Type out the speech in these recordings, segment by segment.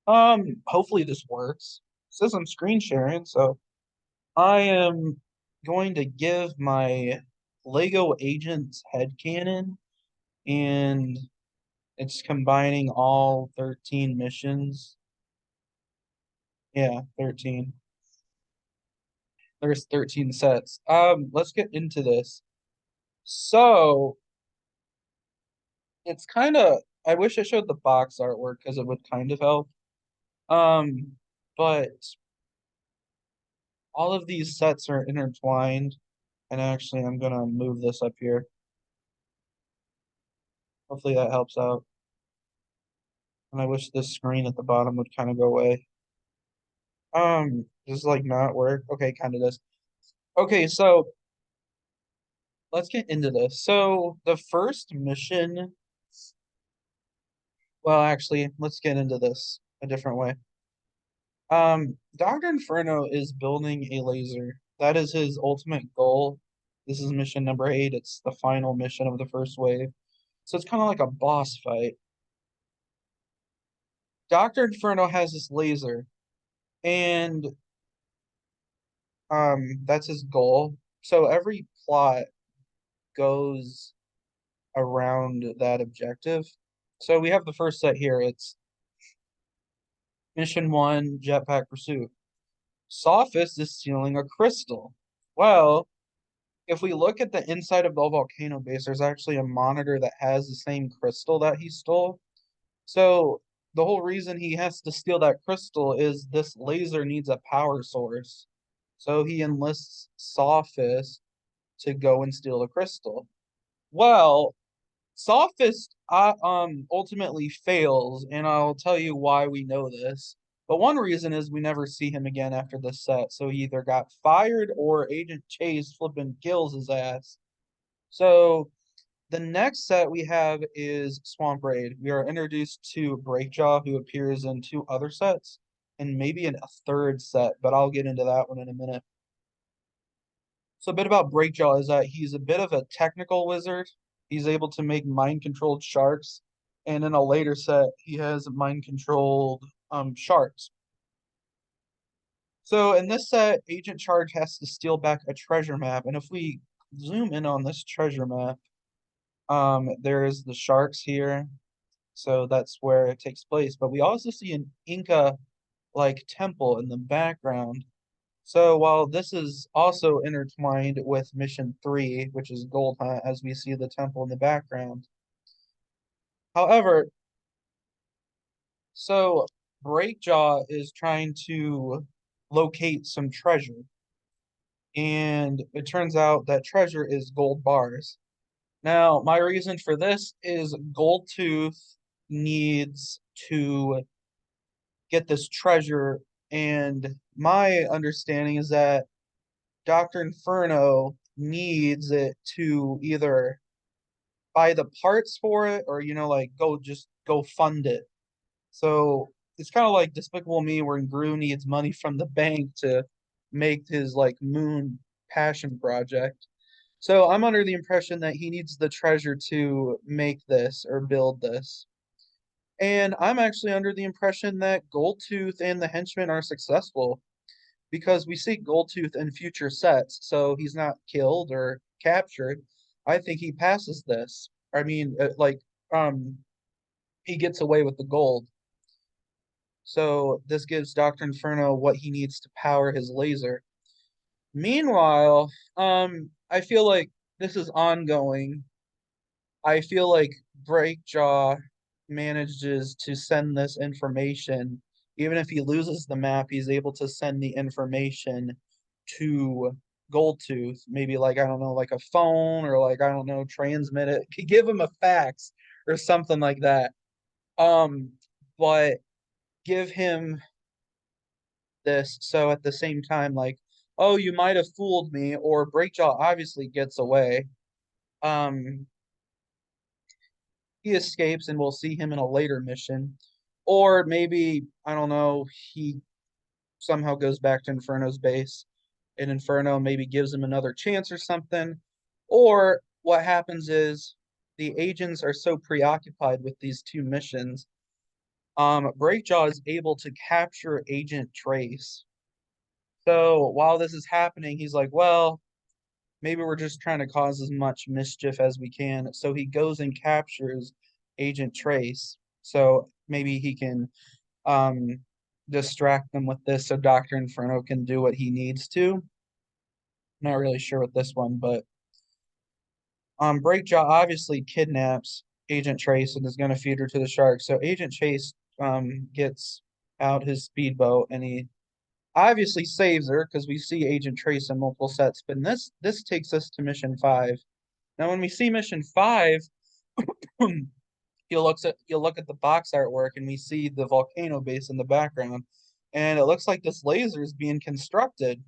Hopefully this works. It says I'm screen sharing, so I am going to give my Lego Agents headcanon, and it's combining all 13 missions. Yeah, 13. There's 13 sets. Let's get into this. So it's kind of, I wish I showed the box artwork because it would kind of help. Um, but all of these sets are intertwined. And actually, I'm gonna move this up here. Hopefully that helps out. And I wish this screen at the bottom would kind of go away. Does like not work? Okay, kind of does. Okay, so let's get into this. So the first mission, well, actually, let's get into this a different way. Dr. Inferno is building a laser. That is his ultimate goal. This is mission number 8. It's the final mission of the first wave. So it's kind of like a boss fight. Dr. Inferno has this laser, and that's his goal. So every plot goes around that objective. So we have the first set here. It's mission 1, jetpack pursuit. Sophist is stealing a crystal. Well, if we look at the inside of the volcano base, there's actually a monitor that has the same crystal that he stole. So the whole reason he has to steal that crystal is this laser needs a power source. So he enlists Sophist to go and steal the crystal. Well, Sophist ultimately fails, and I'll tell you why we know this. But one reason is we never see him again after this set. So he either got fired or Agent Chase flipping kills his ass. So the next set we have is Swamp Raid. We are introduced to Breakjaw, who appears in 2 other sets, and maybe in a third set, but I'll get into that one in a minute. So a bit about Breakjaw is that he's a bit of a technical wizard. He's able to make mind-controlled sharks, and in a later set, he has mind-controlled sharks. So in this set, Agent Charge has to steal back a treasure map, and if we zoom in on this treasure map, there's the sharks here, so that's where it takes place. But we also see an Inca like temple in the background. So while this is also intertwined with mission 3, which is Gold Hunt, as we see the temple in the background. However, so Breakjaw is trying to locate some treasure, and it turns out that treasure is gold bars. Now, my reason for this is Goldtooth needs to get this treasure, and my understanding is that Dr. Inferno needs it to either buy the parts for it or, like go fund it. So it's kind of like Despicable Me where Gru needs money from the bank to make his like moon passion project. So I'm under the impression that he needs the treasure to make this or build this. And I'm actually under the impression that Goldtooth and the henchmen are successful because we see Goldtooth in future sets, so he's not killed or captured. I think he passes this. I mean, he gets away with the gold. So this gives Dr. Inferno what he needs to power his laser. Meanwhile, I feel like this is ongoing. I feel like Breakjaw manages to send this information. Even if he loses the map, he's able to send the information to Goldtooth. Maybe like, I don't know, like a phone or like, I don't know, transmit it. Could give him a fax or something like that. Um, but give him this so at the same time, like, oh, you might have fooled me, or Breakjaw obviously gets away. Um, he escapes and we'll see him in a later mission. Or maybe, I don't know, he somehow goes back to Inferno's base and Inferno maybe gives him another chance or something. Or what happens is the agents are so preoccupied with these 2 missions Breakjaw is able to capture Agent Trace. So while this is happening, he's like, well, maybe we're just trying to cause as much mischief as we can. So he goes and captures Agent Trace. So maybe he can um distract them with this so Dr. Inferno can do what he needs to. Not really sure with this one, but Breakjaw obviously kidnaps Agent Trace and is going to feed her to the shark. So Agent Chase gets out his speedboat and he obviously saves her because we see Agent Trace in multiple sets. But this takes us to mission 5. Now, when we see mission 5, you'll look at the box artwork and we see the volcano base in the background, and it looks like this laser is being constructed.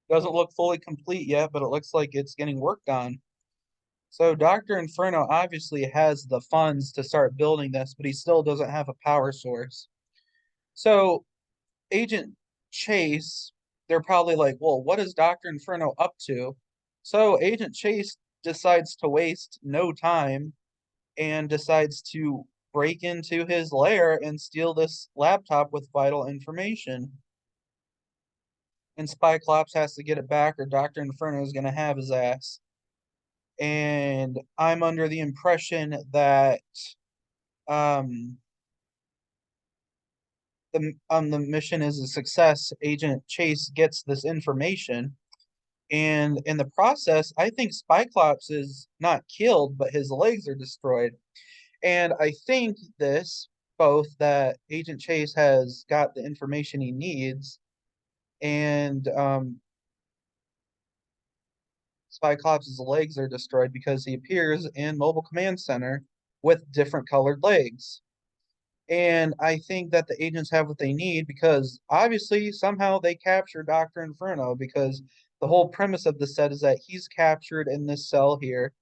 Doesn't look fully complete yet, but it looks like it's getting worked on. So Dr. Inferno obviously has the funds to start building this, but he still doesn't have a power source. So Agent Chase, they're probably like, well, what is Dr. Inferno up to? So Agent Chase decides to waste no time and decides to break into his lair and steal this laptop with vital information. And Spyclops has to get it back, or Dr. Inferno is going to have his ass. And I'm under the impression that um, the mission is a success. Agent Chase gets this information, and in the process, I think Spyclops is not killed, but his legs are destroyed. And I think this both that Agent Chase has got the information he needs, and Cyclops' legs are destroyed because he appears in Mobile Command Center with different colored legs. And I think that the agents have what they need because obviously somehow they capture Dr. Inferno because the whole premise of the set is that he's captured in this cell here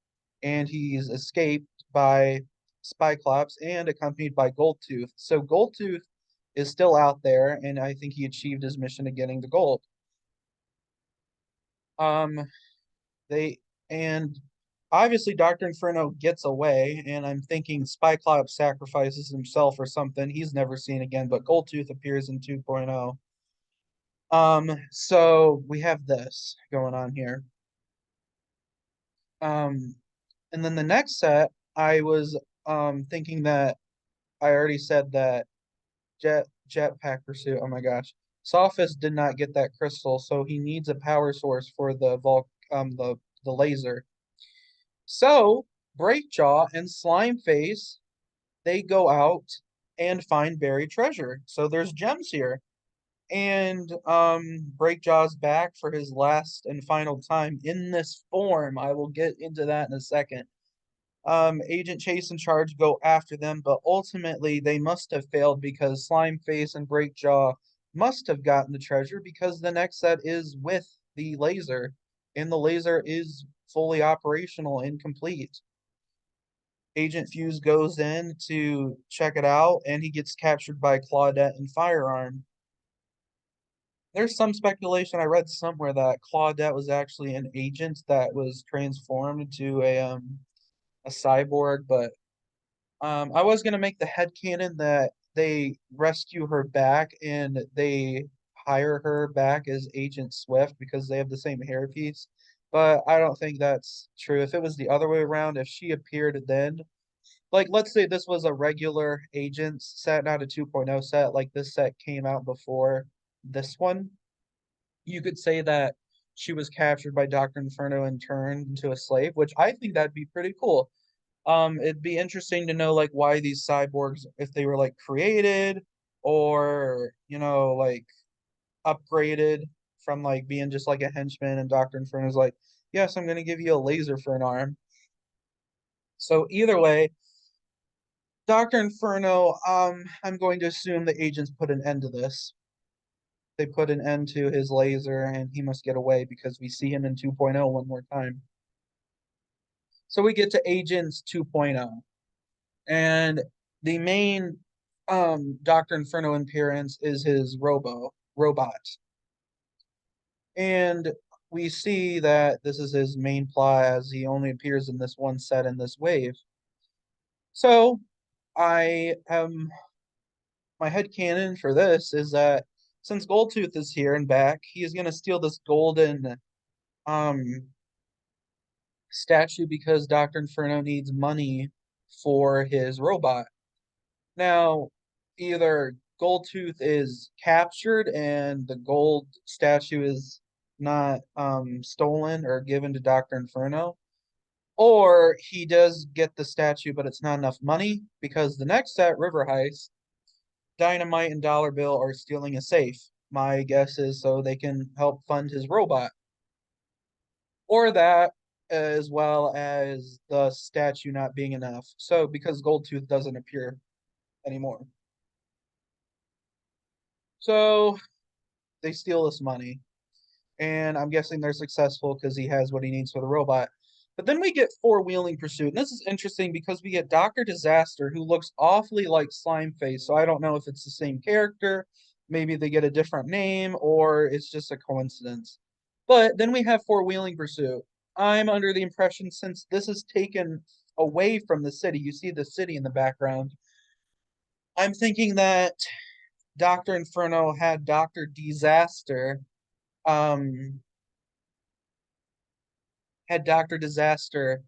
and he's escaped by Spyclops and accompanied by Goldtooth. So Goldtooth is still out there and I think he achieved his mission of getting the gold. Um they and obviously Dr. Inferno gets away, and I'm thinking Spyclops sacrifices himself or something. He's never seen again, but Goldtooth appears in 2.0. So we have this going on here. Um, and then the next set, I was thinking that I already said that jetpack pursuit. Oh my gosh. Sophist did not get that crystal, so he needs a power source for the laser. So Breakjaw and Slimeface, they go out and find buried treasure. So there's gems here. And Breakjaw's back for his last and final time in this form. I will get into that in a second. Agent Chase and Charge go after them, but ultimately they must have failed because Slimeface and Breakjaw must have gotten the treasure because the next set is with the laser, and the laser is fully operational and complete. Agent Fuse goes in to check it out, and he gets captured by Claudette and Firearm. There's some speculation I read somewhere that Claudette was actually an agent that was transformed to a cyborg, but I was gonna make the headcanon that they rescue her back and they hire her back as Agent Swift because they have the same hairpiece. But I don't think that's true. If it was the other way around, if she appeared then, like let's say this was a regular agent set, not a 2.0 set, like this set came out before this one, you could say that she was captured by Dr. Inferno and turned into a slave, which I think that'd be pretty cool. It'd be interesting to know like why these cyborgs, if they were like created or like upgraded from like being just like a henchman, and Dr. Inferno's like, yes, I'm gonna give you a laser for an arm. So either way, Dr. Inferno, I'm going to assume the agents put an end to this. They put an end to his laser and he must get away because we see him in 2.0 one more time. So we get to Agents 2.0. And the main Dr. Inferno appearance is his robot. And we see that this is his main plot as he only appears in this one set in this wave. So I am my headcanon for this is that since Goldtooth is here and back, he is gonna steal this golden um statue because Dr. Inferno needs money for his robot. Now, either Goldtooth is captured and the gold statue is not stolen or given to Dr. Inferno, or he does get the statue, but it's not enough money because the next set, River Heist, Dynamite and Dollar Bill are stealing a safe. My guess is so they can help fund his robot. Or that, as well as the statue not being enough. So because Goldtooth doesn't appear anymore. So they steal this money. And I'm guessing they're successful because he has what he needs for the robot. But then we get Four Wheeling Pursuit. And this is interesting because we get Dr. Disaster, who looks awfully like Slime Face. So I don't know if it's the same character. Maybe they get a different name or it's just a coincidence. But then we have Four Wheeling Pursuit. I'm under the impression since this is taken away from the city, you see the city in the background. I'm thinking that Dr. Inferno had Dr. Disaster um had Dr. Disaster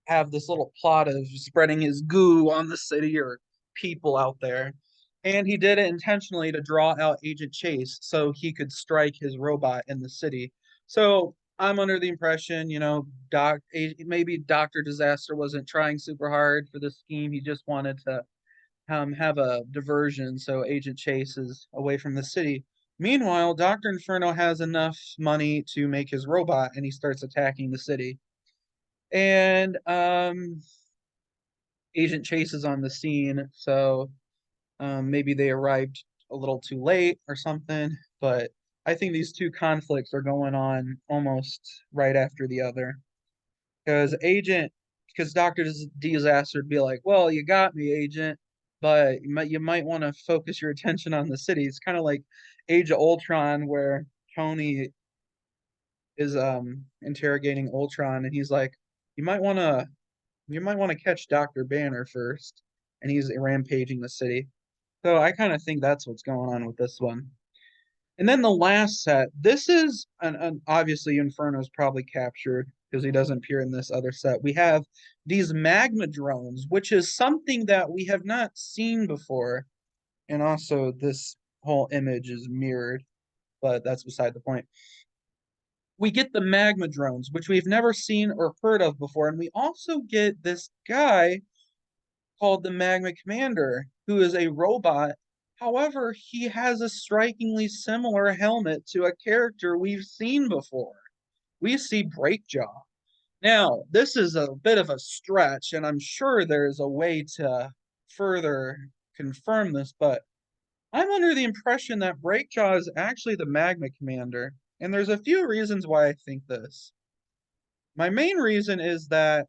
have this little plot of spreading his goo on the city or people out there. And he did it intentionally to draw out Agent Chase so he could strike his robot in the city. So I'm under the impression, maybe Dr. Disaster wasn't trying super hard for this scheme. He just wanted to have a diversion so Agent Chase is away from the city. Meanwhile, Dr. Inferno has enough money to make his robot and he starts attacking the city. And Agent Chase is on the scene, so maybe they arrived a little too late or something. But I think these two conflicts are going on almost right after the other. Because Doctor Disaster would be like, "Well, you got me, Agent, but you might want to focus your attention on the city." It's kind of like Age of Ultron, where Tony is interrogating Ultron, and he's like, "You might want to catch Dr. Banner first," and he's rampaging the city. So I kind of think that's what's going on with this one. And then the last set, this is an obviously Inferno's probably captured because he doesn't appear in this other set. We have these magma drones, which is something that we have not seen before. And also this whole image is mirrored, but that's beside the point. We get the magma drones, which we've never seen or heard of before, and we also get this guy called the Magma Commander, who is a robot. However, he has a strikingly similar helmet to a character we've seen before. We see Breakjaw. Now, this is a bit of a stretch, and I'm sure there's a way to further confirm this, but I'm under the impression that Breakjaw is actually the Magma Commander. And there's a few reasons why I think this. My main reason is that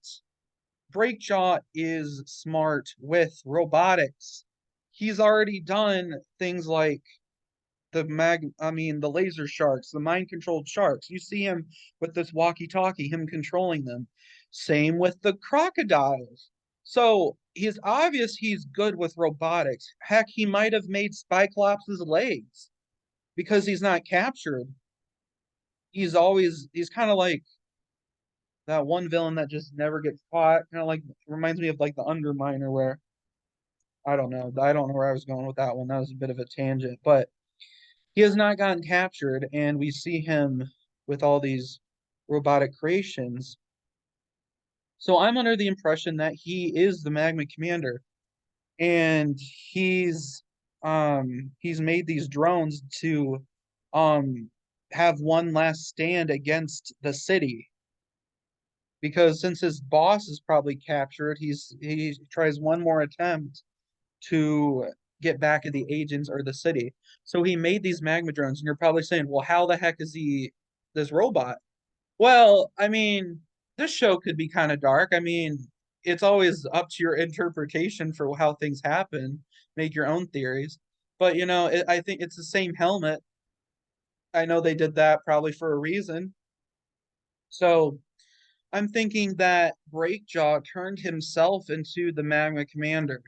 Breakjaw is smart with robotics. He's already done things like the laser sharks, the mind controlled sharks. You see him with this walkie-talkie, him controlling them. Same with the crocodiles. So he's obvious he's good with robotics. Heck, he might have made Cyclops' legs because he's not captured. He's kind of like that one villain that just never gets caught. Kind of like reminds me of like the Underminer, where I don't know. I don't know where I was going with that one. That was a bit of a tangent, but he has not gotten captured, and we see him with all these robotic creations. So I'm under the impression that he is the Magma Commander, and he's made these drones to um have one last stand against the city because since his boss is probably captured, he tries one more attempt to get back at the agents or the city. So he made these magma drones, and you're probably saying, "Well, how the heck is he this robot?" Well, I mean, this show could be kind of dark. I mean, it's always up to your interpretation for how things happen. Make your own theories. But I think it's the same helmet. I know they did that probably for a reason. So I'm thinking that Breakjaw turned himself into the Magma Commander.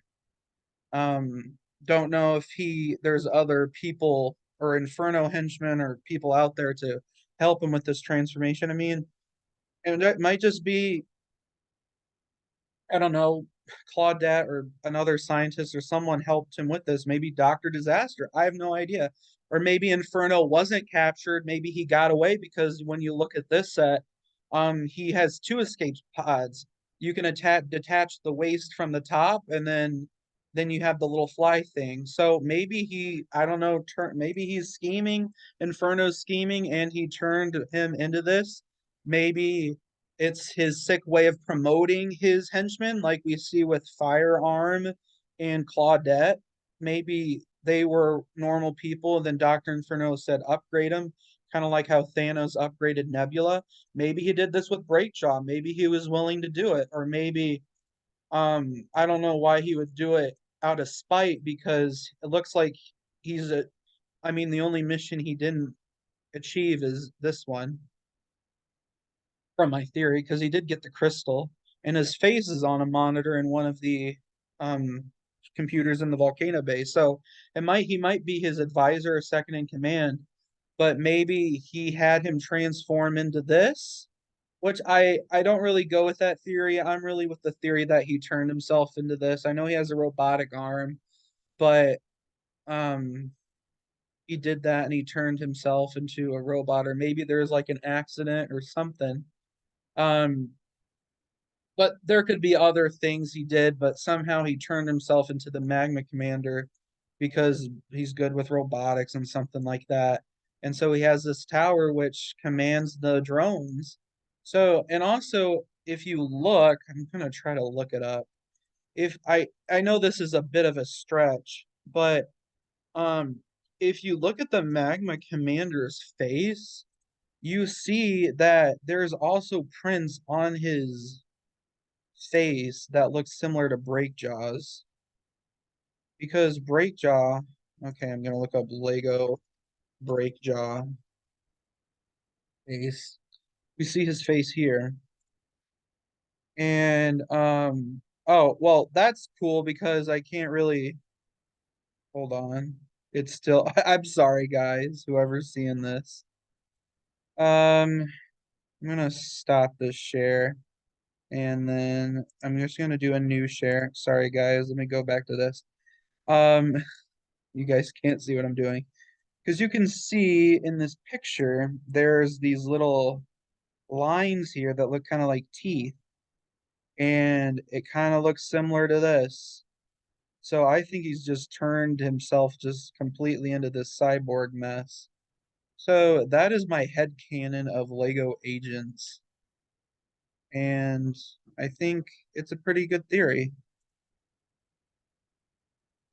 don't know if there's other people or Inferno henchmen or people out there to help him with this transformation. I mean, and that might just be, I don't know, Claudette or another scientist or someone helped him with this. Maybe Dr. Disaster. I have no idea. Or maybe Inferno wasn't captured. Maybe he got away because when you look at this set, he has two escape pods. You can detach the waist from the top, and then you have the little fly thing. So maybe I don't know, maybe he's scheming, Inferno's scheming, and he turned him into this. Maybe it's his sick way of promoting his henchmen, like we see with Firearm and Claudette. Maybe they were normal people, and then Dr. Inferno said upgrade them, kind of like how Thanos upgraded Nebula. Maybe he did this with Breakjaw. Maybe he was willing to do it, or maybe I don't know why he would do it out of spite because it looks like he's a I mean the only mission he didn't achieve is this one from my theory, because he did get the crystal, and his face is on a monitor in one of the um computers in the volcano base. So he might be his advisor or second in command, but maybe he had him transform into this, which I don't really go with that theory. I'm really with the theory that he turned himself into this. I know he has a robotic arm, but um he did that and he turned himself into a robot, or maybe there's like an accident or something. Um, but there could be other things he did, but somehow he turned himself into the Magma Commander because he's good with robotics and something like that. And so he has this tower which commands the drones. So, and also if you look, I'm gonna try to look it up. If I know this is a bit of a stretch, but um if you look at the Magma Commander's face, you see that there's also prints on his face that looks similar to Breakjaw's, because Breakjaw, okay, I'm gonna look up Lego Breakjaw face. We see his face here. And oh, well, that's cool because I can't really hold on. It's still I'm sorry guys, whoever's seeing this. I'm gonna stop this share and then I'm just gonna do a new share. Sorry guys, let me go back to this. Um, you guys can't see what I'm doing. Because you can see in this picture, there's these little lines here that look kind of like teeth, and it kind of looks similar to this. So I think he's just turned himself just completely into this cyborg mess. So that is my head canon of Lego agents, and I think it's a pretty good theory.